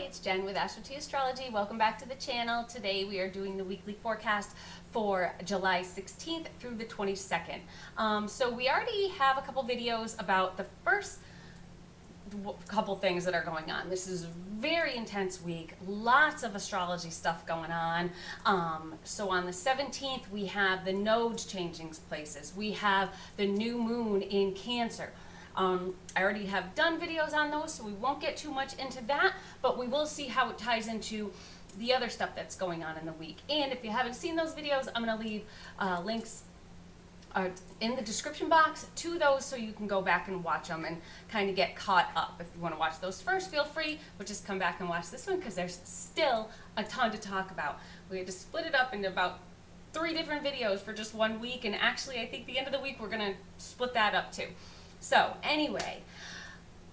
it's Jen with Astro T Astrology. Welcome back to the channel. Today we are doing the weekly forecast for July 16th through the 22nd. So we already have a couple videos about the first couple things that are going on. This is a very intense week, lots of astrology stuff going on. So on the 17th we have the nodes changing places. We have the new moon in Cancer. I already have done videos on those, so we won't get too much into that, but we will see how it ties into the other stuff that's going on in the week. And if you haven't seen those videos, I'm going to leave links in the description box to those so you can go back and watch them and kind of get caught up. If you want to watch those first, feel free, but just come back and watch this one because there's still a ton to talk about. We had to split it up into about 3 different videos for just 1 week, and actually I think the end of the week we're going to split that up too. So anyway,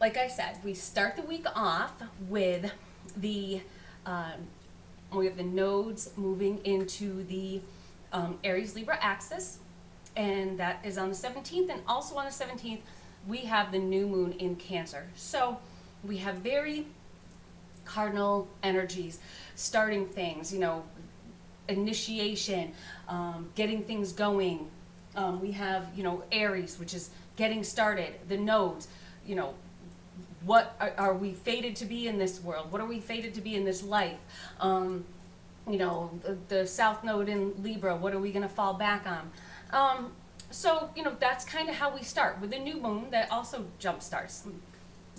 like I said, we start the week off with we have the nodes moving into the Aries Libra axis, and that is on the 17th, and also on the 17th we have the new moon in Cancer. So we have very cardinal energies, starting things, you know, initiation, getting things going. We have, you know, Aries, which is getting started, the nodes, you know, what are we fated to be in this world? What are we fated to be in this life? You know, the South Node in Libra, what are we going to fall back on? So, you know, that's kind of how we start with the new moon that also jump starts.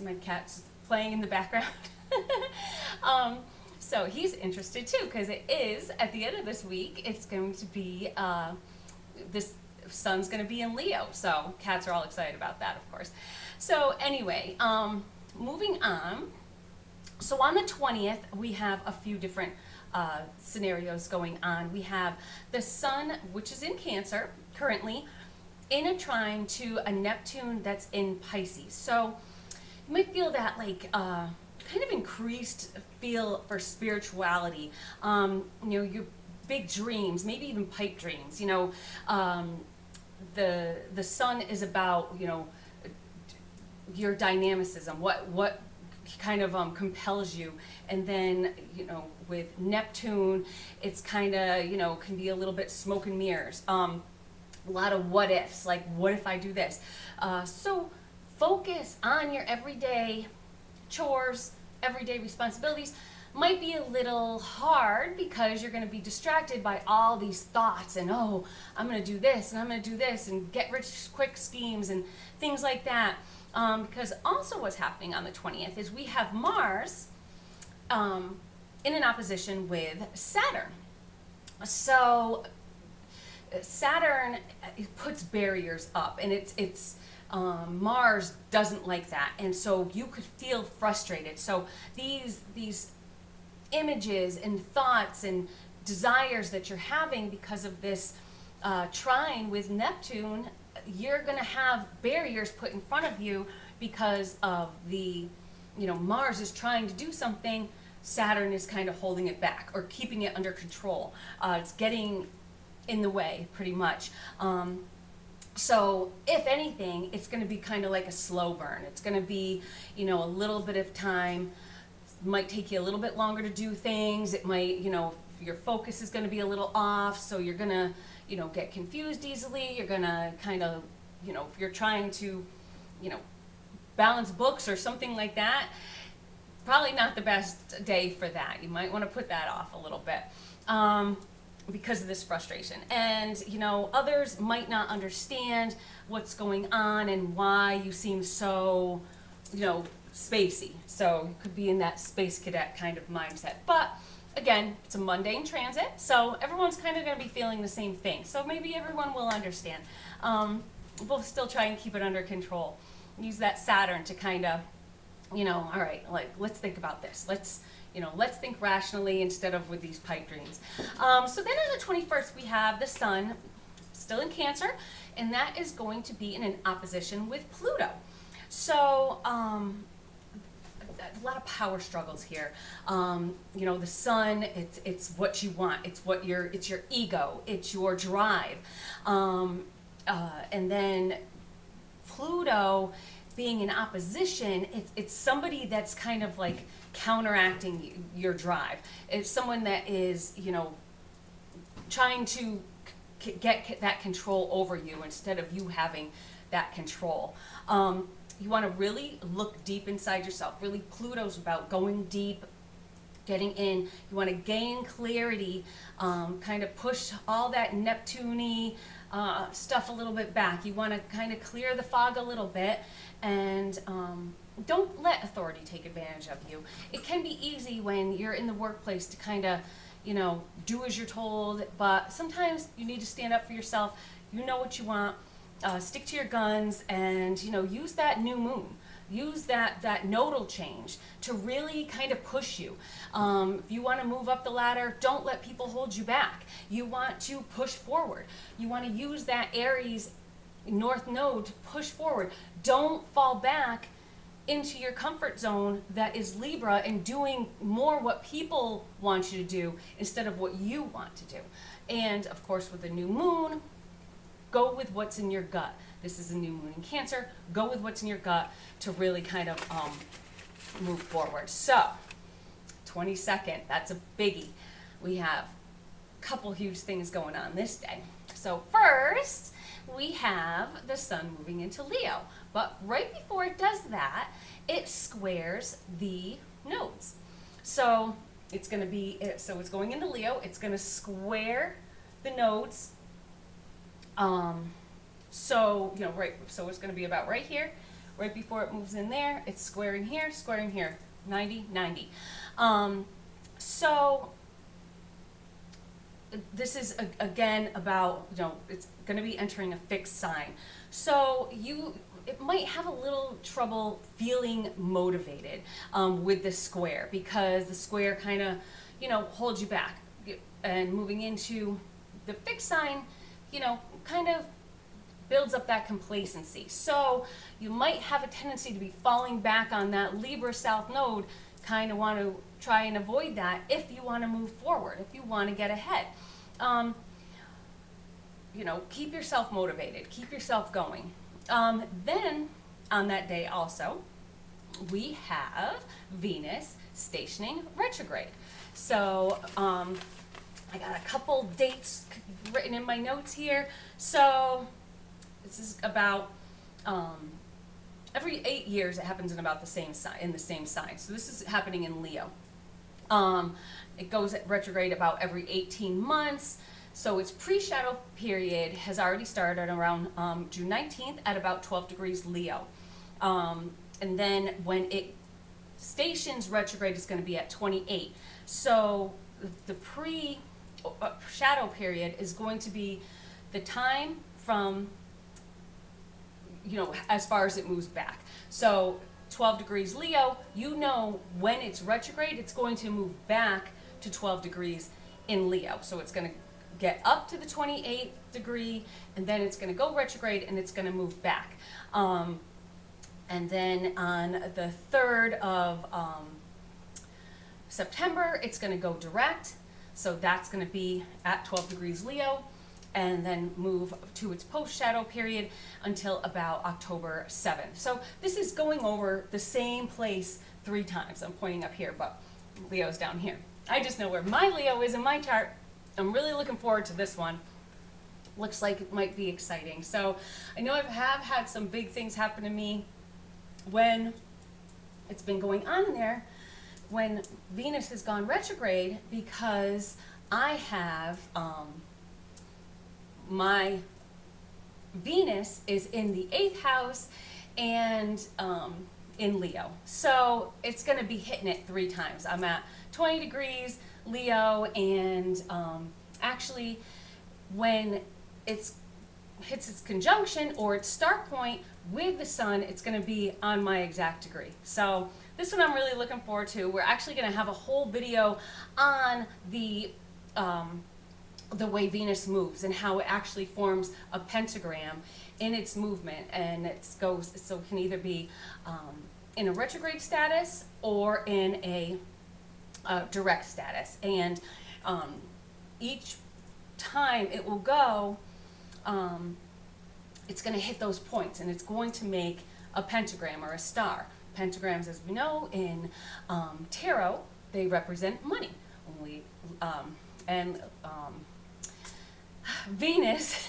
My cat's playing in the background. So he's interested too, because it is, at the end of this week, it's going to be, this sun's going to be in Leo, so cats are all excited about that, of course. So anyway, moving on. So on the 20th, we have a few different scenarios going on. We have the sun, which is in Cancer currently, in a trine to a Neptune that's in Pisces. So you might feel that like kind of increased feel for spirituality. You know, your big dreams, maybe even pipe dreams. You know, the sun is about, you know, your dynamicism, what kind of compels you. And then, you know, with Neptune, it's kind of, you know, can be a little bit smoke and mirrors. A lot of what ifs, like what if I do this? So focus on your everyday chores, everyday responsibilities. Might be a little hard because you're going to be distracted by all these thoughts and, oh, I'm going to do this and I'm going to do this and get rich quick schemes and things like that. Because also what's happening on the 20th is we have Mars in an opposition with Saturn. So Saturn puts barriers up, and it's Mars doesn't like that, and so you could feel frustrated. So these images and thoughts and desires that you're having because of this trine with Neptune, you're going to have barriers put in front of you because of the, you know, Mars is trying to do something, Saturn is kind of holding it back or keeping it under control. It's getting in the way pretty much. So if anything, it's going to be kind of like a slow burn. It's going to be, you know, a little bit of time. Might take you a little bit longer to do things. It might, you know, your focus is going to be a little off, so you're going to, you know, get confused easily. You're going to kind of, you know, if you're trying to, you know, balance books or something like that, probably not the best day for that. You might want to put that off a little bit because of this frustration. And, you know, others might not understand what's going on and why you seem so, you know, spacey. So you could be in that space cadet kind of mindset. But again, it's a mundane transit, so everyone's kind of going to be feeling the same thing. So maybe everyone will understand. We'll still try and keep it under control. Use that Saturn to kind of, you know, all right, like, let's think about this. Let's think rationally instead of with these pipe dreams. So then on the 21st, we have the sun still in Cancer, and that is going to be in an opposition with Pluto. So, a lot of power struggles here. You know, the sun, it's what you want. It's your ego. It's your drive. And then Pluto being in opposition, it's somebody that's kind of like counteracting your drive. It's someone that is, you know, trying to get that control over you instead of you having that control. You want to really look deep inside yourself. Really, Pluto's about going deep, getting in. You want to gain clarity, kind of push all that Neptune-y stuff a little bit back. You want to kind of clear the fog a little bit, and don't let authority take advantage of you. It can be easy when you're in the workplace to kind of, you know, do as you're told, but sometimes you need to stand up for yourself. You know what you want. Stick to your guns, and, you know, use that new moon. Use that nodal change to really kind of push you. If you want to move up the ladder, don't let people hold you back. You want to push forward. You want to use that Aries North Node to push forward. Don't fall back into your comfort zone that is Libra and doing more what people want you to do instead of what you want to do. And of course, with the new moon, go with what's in your gut. This is a new moon in Cancer. Go with what's in your gut to really kind of move forward. So, 22nd, that's a biggie. We have a couple huge things going on this day. So first, we have the sun moving into Leo. But right before it does that, it squares the nodes. So it's going to be, so it's going into Leo. It's going to square the nodes. So, you know, right, so it's going to be about right here, right before it moves in there. It's squaring here, 90, 90. So this is again about, you know, it's going to be entering a fixed sign. So it might have a little trouble feeling motivated with this square, because the square kind of, you know, holds you back. And moving into the fixed sign, you know, kind of builds up that complacency. So you might have a tendency to be falling back on that Libra South Node. Kind of want to try and avoid that if you want to move forward, if you want to get ahead. You know, keep yourself motivated, keep yourself going. Then on that day also, we have Venus stationing retrograde. So I got a couple dates written in my notes here. So this is about every 8 years it happens in about the same sign, in the same sign. So this is happening in Leo. It goes at retrograde about every 18 months. So its pre-shadow period has already started around June 19th at about 12 degrees Leo. And then when it stations retrograde, it's going to be at 28. So the pre-shadow period is going to be the time from, you know, as far as it moves back. So 12 degrees Leo, you know, when it's retrograde, it's going to move back to 12 degrees in Leo. So it's going to get up to the 28th degree, and then it's going to go retrograde, and it's going to move back. And then on the 3rd of September, it's going to go direct. So that's going to be at 12 degrees Leo, and then move to its post-shadow period until about October 7th. So this is going over the same place 3 times. I'm pointing up here, but Leo's down here. I just know where my Leo is in my chart. I'm really looking forward to this one. Looks like it might be exciting. So I know I have had some big things happen to me when it's been going on there, when Venus has gone retrograde, because I have my Venus is in the 8th house and in Leo. So it's going to be hitting it 3 times. I'm at 20 degrees Leo, and actually when it hits its conjunction or its start point with the sun, it's going to be on my exact degree. So this one I'm really looking forward to. We're actually going to have a whole video on the way Venus moves and how it actually forms a pentagram in its movement, and it goes, so it can either be in a retrograde status or in a direct status, and each time it will go, it's going to hit those points, and it's going to make a pentagram or a star. Pentagrams, as we know, in tarot, they represent money. And Venus,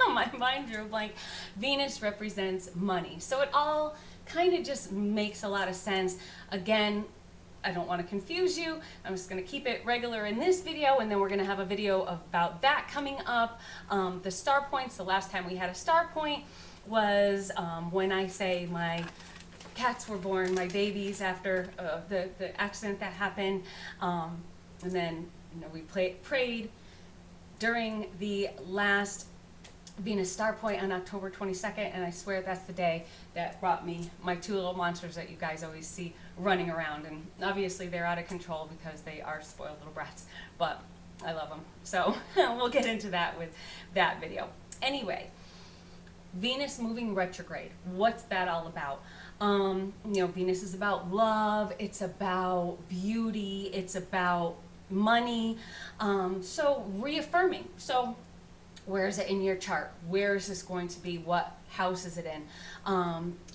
my mind drew a blank, Venus represents money. So it all kind of just makes a lot of sense. Again, I don't want to confuse you. I'm just going to keep it regular in this video, and then we're going to have a video about that coming up. The star points, the last time we had a star point was when I say my cats were born, my babies, after the accident that happened. And then we prayed during the last Venus star point on October 22nd, and I swear that's the day that brought me my two little monsters that you guys always see running around. And obviously they're out of control because they are spoiled little brats, but I love them. So we'll get into that with that video. Anyway, Venus moving retrograde. What's that all about? Venus is about love. It's about beauty. It's about money. So reaffirming. So where is it in your chart? Where is this going to be? What house is it in?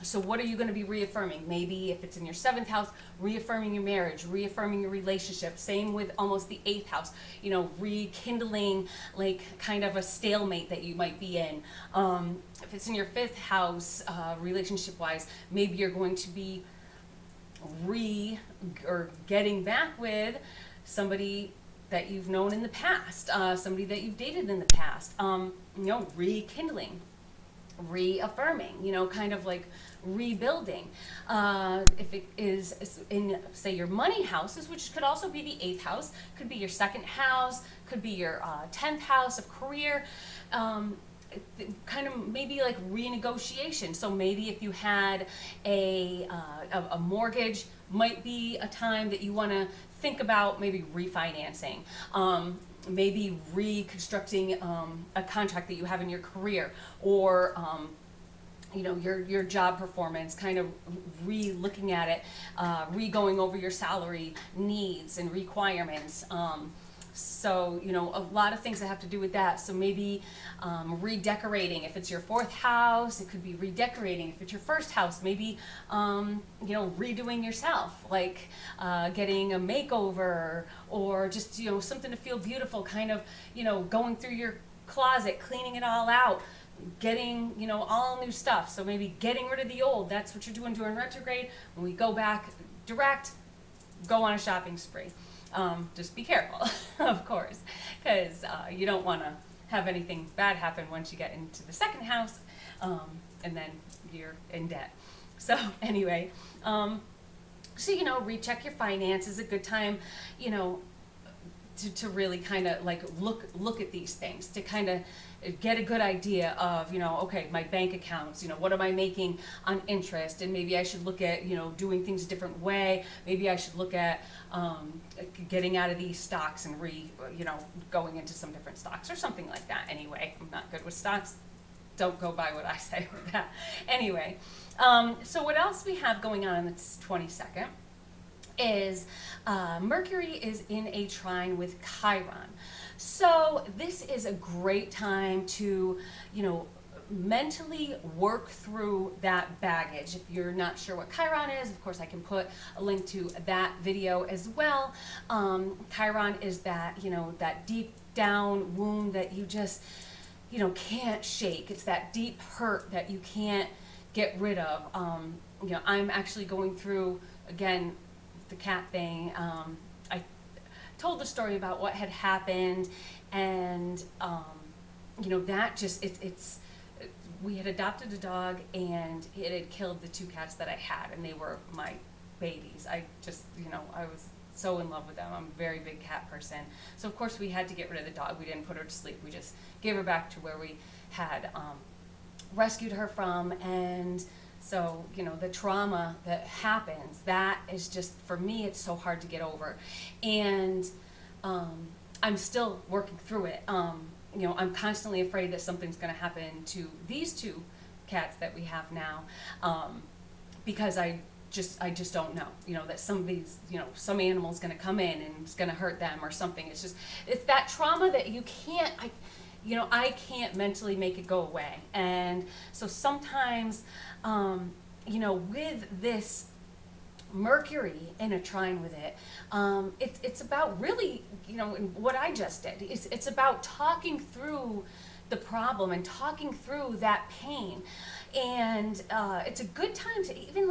So what are you going to be reaffirming? Maybe if it's in your 7th house, reaffirming your marriage, reaffirming your relationship. Same with almost the 8th house, rekindling like kind of a stalemate that you might be in. If it's in your 5th house, relationship-wise, maybe you're going to be getting back with somebody that you've known in the past, somebody that you've dated in the past, rekindling, reaffirming, kind of like rebuilding. If it is in, say, your money houses, which could also be the 8th house, could be your 2nd house, could be your 10th house of career, kind of maybe like renegotiation. So maybe if you had a mortgage, might be a time that you want to think about maybe refinancing, maybe reconstructing a contract that you have in your career, or your job performance, kind of re-looking at it, re-going over your salary needs and requirements. So, a lot of things that have to do with that. So maybe redecorating. If it's your 4th house, it could be redecorating. If it's your 1st house, maybe, redoing yourself, like getting a makeover, or just, something to feel beautiful, kind of, going through your closet, cleaning it all out, getting, all new stuff. So maybe getting rid of the old. That's what you're doing during retrograde. When we go back direct, go on a shopping spree. Just be careful, of course, because you don't want to have anything bad happen once you get into the 2nd house, and then you're in debt. So anyway, recheck your finances. A good time, to really kind of like look at these things, to kind of get a good idea of, okay, my bank accounts, what am I making on interest, and maybe I should look at, doing things a different way. Maybe I should look at getting out of these stocks and going into some different stocks or something like that. Anyway, I'm not good with stocks. Don't go by what I say with that. Anyway, so what else we have going on the 22nd is Mercury is in a trine with Chiron. So this is a great time to, mentally work through that baggage. If you're not sure what Chiron is, of course I can put a link to that video as well. Chiron is that, that deep down wound that you just, can't shake. It's that deep hurt that you can't get rid of. I'm actually going through, again, the cat thing. I told the story about what had happened, and that just we had adopted a dog, and it had killed the 2 cats that I had, and they were my babies. I just, I was so in love with them. I'm a very big cat person. So of course we had to get rid of the dog. We didn't put her to sleep. We just gave her back to where we had rescued her from. And so, the trauma that happens, that is just, for me, it's so hard to get over. And I'm still working through it. I'm constantly afraid that something's going to happen to these 2 cats that we have now, because I just don't know, that some of these, some animal's going to come in and it's going to hurt them or something. It's that trauma that you can't, I can't mentally make it go away. And so sometimes, with this Mercury in a trine with it, it's about really, what I just did. It's about talking through the problem and talking through that pain. And it's a good time to even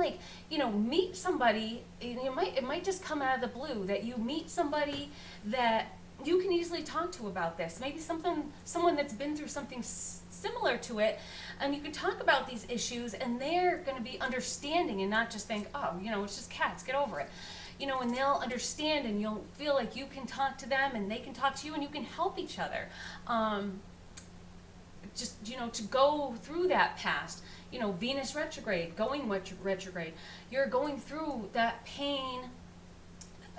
meet somebody. It might just come out of the blue that you meet somebody that you can easily talk to about this. Maybe someone that's been through something similar to it, and you can talk about these issues, and they're going to be understanding and not just think, oh, it's just cats, get over it. And they'll understand, and you'll feel like you can talk to them, and they can talk to you, and you can help each other. To go through that past, Venus retrograde, retrograde, you're going through that pain,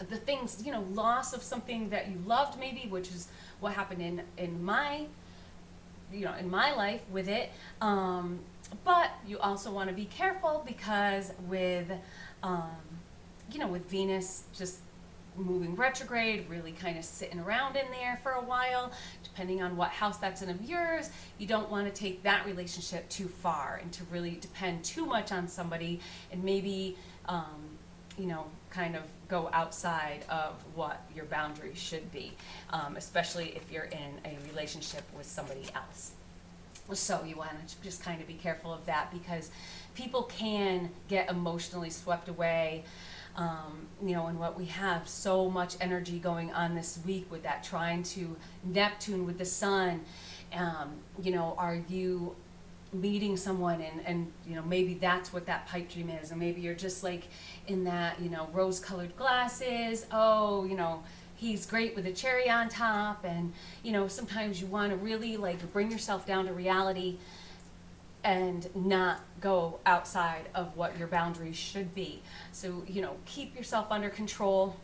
the things, loss of something that you loved maybe, which is what happened in my life with it. But you also want to be careful because with Venus just moving retrograde, really kind of sitting around in there for a while, depending on what house that's in of yours, you don't want to take that relationship too far and to really depend too much on somebody and maybe, kind of go outside of what your boundaries should be, especially if you're in a relationship with somebody else. So you want to just kind of be careful of that because people can get emotionally swept away. And what we have so much energy going on this week with that trine to Neptune with the sun. Are you meeting someone and maybe that's what that pipe dream is, and maybe you're just like in that rose-colored glasses. He's great with a cherry on top, and sometimes you want to really bring yourself down to reality and not go outside of what your boundaries should be. So keep yourself under control,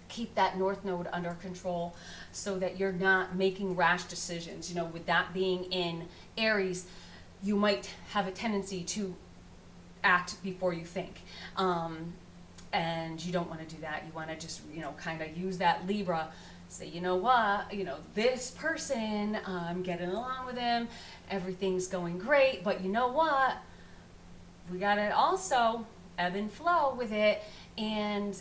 keep that north node under control so that you're not making rash decisions. With that being in Aries, you might have a tendency to act before you think. And you don't want to do that. You want to just, kind of use that Libra. Say, this person, I'm getting along with him. Everything's going great. But you know what? We got to also ebb and flow with it. And,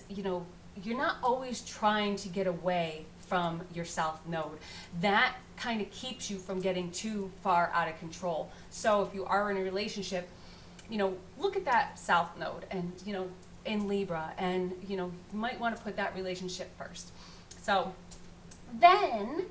you're not always trying to get away from your south node. That kind of keeps you from getting too far out of control. So if you are in a relationship, look at that south node and, in Libra, and, you might want to put that relationship first. So then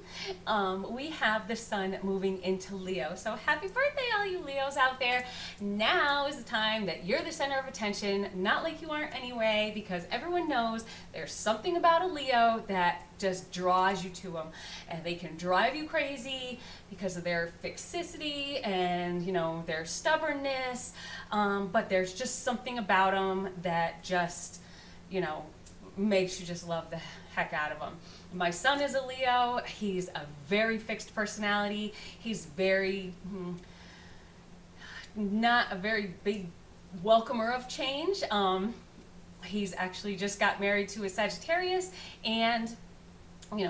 we have the sun moving into Leo. So happy birthday, all you Leos out there. Now is the time that you're the center of attention, not like you aren't anyway, because everyone knows there's something about a Leo that just draws you to them. And they can drive you crazy because of their fixicity and, their stubbornness. But there's just something about them that just, makes you just love the heck out of them. My son is a Leo. He's a very fixed personality. He's very, not a very big welcomer of change. He's actually just got married to a Sagittarius, and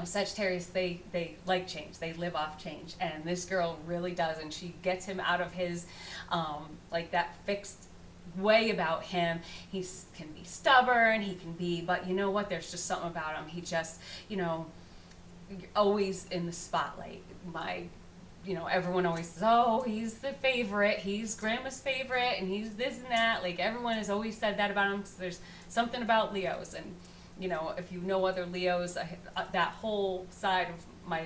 Sagittarius, they like change. They live off change. And this girl really does, and she gets him out of his, that fixed way about him. He can be stubborn, he can be, but you know what, there's just something about him. He just, always in the spotlight. Everyone always says, oh, he's the favorite, he's grandma's favorite, and he's this and that. Everyone has always said that about him, because there's something about Leos. And if you know other Leos, that whole side of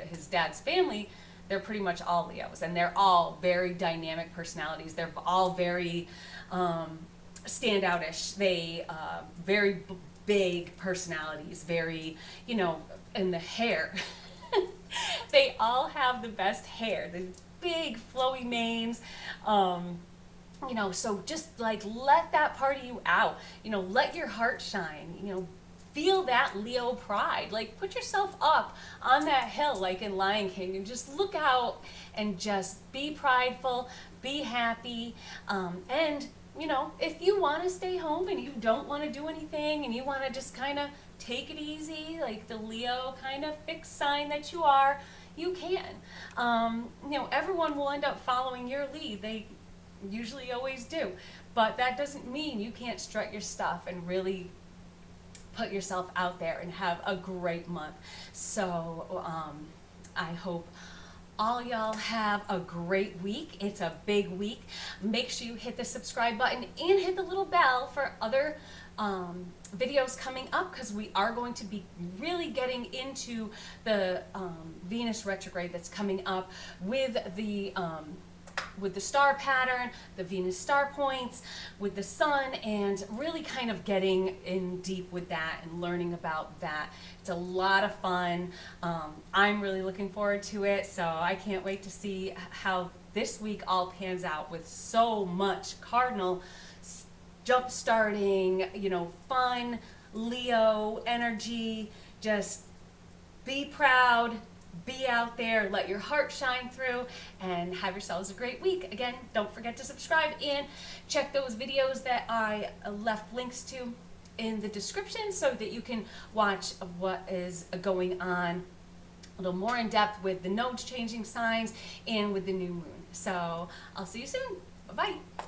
his dad's family, they're pretty much all Leos, and they're all very dynamic personalities. They're all very standoutish. They very big personalities, very, and the hair. They all have the best hair, the big flowy manes. So just let that part of you out. Let your heart shine. Feel that Leo pride. Put yourself up on that hill like in Lion King and just look out and just be prideful, be happy. And, if you want to stay home and you don't want to do anything and you want to just kind of take it easy, like the Leo kind of fixed sign that you are, you can. Everyone will end up following your lead. They usually always do. but that doesn't mean you can't strut your stuff and really put yourself out there and have a great month. So I hope all y'all have a great week. It's a big week. Make sure you hit the subscribe button and hit the little bell for other videos coming up, because we are going to be really getting into the Venus retrograde that's coming up with the star pattern, the Venus star points, with the sun, and really kind of getting in deep with that and learning about that. It's a lot of fun. I'm really looking forward to it, so I can't wait to see how this week all pans out, with so much cardinal jump starting, fun, Leo energy. Just be proud, be out there, let your heart shine through, and have yourselves a great week. Again, don't forget to subscribe and check those videos that I left links to in the description, so that you can watch what is going on a little more in depth with the nodes changing signs and with the new moon. So I'll see you soon. Bye-bye.